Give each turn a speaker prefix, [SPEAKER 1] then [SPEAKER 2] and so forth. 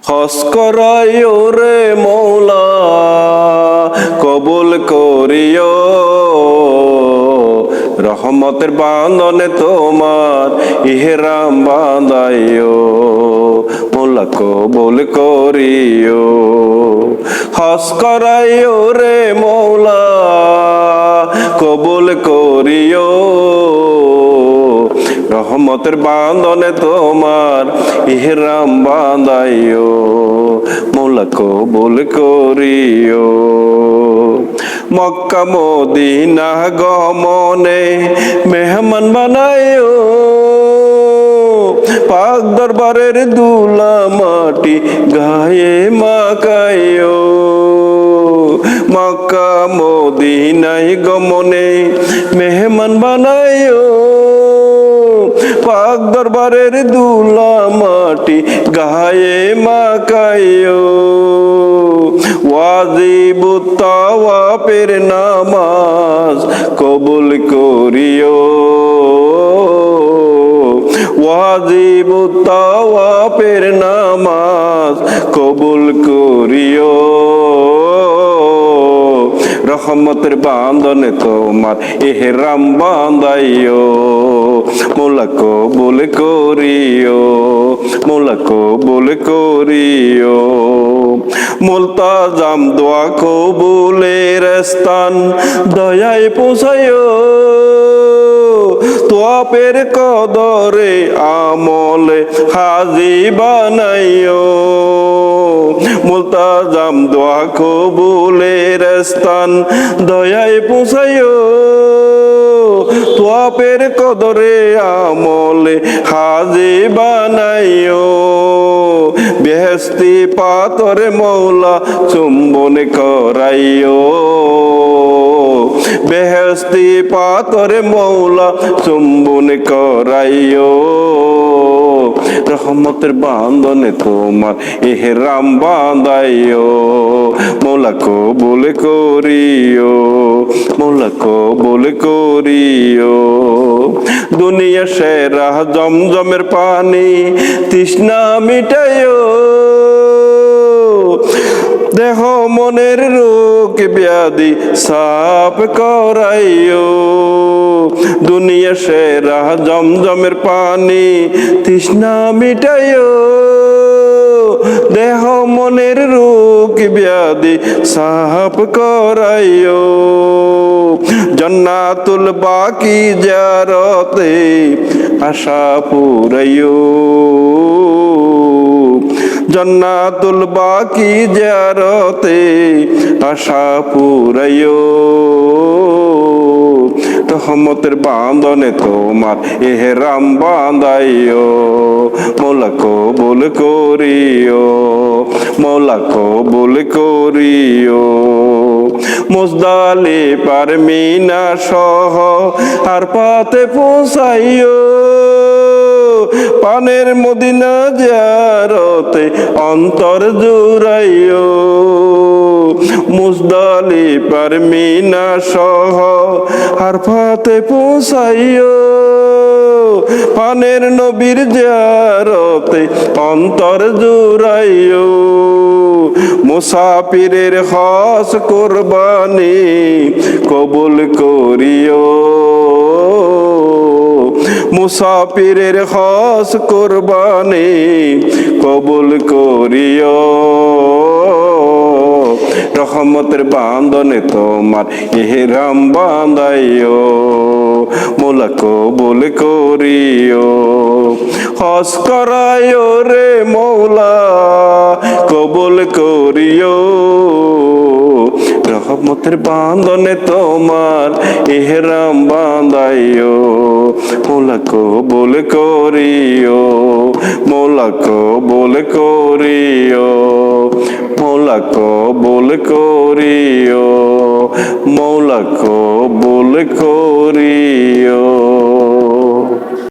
[SPEAKER 1] হস করাইও রে মৌলা কবুল করিও, রহমতের বাঁধনে তোমার ইহরাম বাঁধাইও, মৌলা কবুল করিও। হস করাইও রে মৌলা কবুল করিও, রহমতের বাঁধনে তোমার ইহরাম বাঁধাইও, মৌলা কবুল করিও। মক্কা মদিনা গমনে মেহমান বানাইও, পাক দরবারের দুলা মাটি গায়ে মাকাইও। মক্কা মদিনায় গমনে মেহমান বানাইও, পাক দরবারের দুলা মাটি গায়ে মাকাইও। ওয়াজিবুত তাওয়াফের নামাজ কবুল করিও, ওয়াজিবুত তাওয়াফের নামাজ কবুল করিও, রহমতের বাঁধনে তোমার ইহরাম বাঁধাইও, মৌলা কবুল করিও, মৌলা কবুল করিও। মুলতাজাম দোয়া কবুলের স্থান দয়ায় পৌঁছাইও, তোয়াপের কদরে আমলে হাজি বানাইও। মুলতাজাম দোয়া কবুলের স্থান দয়ায় পৌঁছাইও, তোয়াপের কদরে আমলে হাজি বানাইও। বেহেশতি পাথরে মৌলা চুম্বন করাইও, বেহেশতি পাথরে মৌলা চুম্বন করাইও, রহমতের বাঁধনে তোমার ইহরাম বাঁধাইও, মৌলা কবুল করিও, মৌলা কবুল করিও। দুনিয়া সেরা জমজমের পানি তৃষ্ণা মিটাইও, দেহ মনের রোগ ব্যাধি সাফ করাইও। দুনিয়া সেরা জমজমের পানি তৃষ্ণা মিটাইও, দেহ মনের রোগ ব্যাধি সাফ করাইও। জান্নাতুল বাকি জিয়ারতে আশা পুরাইও, জান্নাতুল বাকি জিয়ারতে আশা পুরাইও, রহমতের বাঁধনে তোমার ইহরাম বাঁধাইও, মৌলা কবুল করিও, মৌলা কবুল করিও। মুজদালিফার মিনা সহ আর পাতে পৌঁছাইও, পানের মদিনা জিয়ারতে অন্তর জুড়াইও। মুজদালিফার মিনা সহ আর পাতে পৌঁছাইও, পানের নবীর জিয়ারতে অন্তর জুড়াইও। মুসাফিরের হজ কুরবানি কবুল করিও, মুসাফিরের হজ কুরবানি কবুল করিও, রহমতের বাঁধনে তোমার ইহরাম বাঁধাইও, মৌলা কবুল করিও। হজ করাইও রে মৌলা কবুল করিও, রহমতের বাঁধনে তোমার ইহরাম বাঁধাইও, মৌলা কবুল করিও, মৌলা কবুল করিও, মৌলা কবুল করিও, মৌলা কবুল করিও।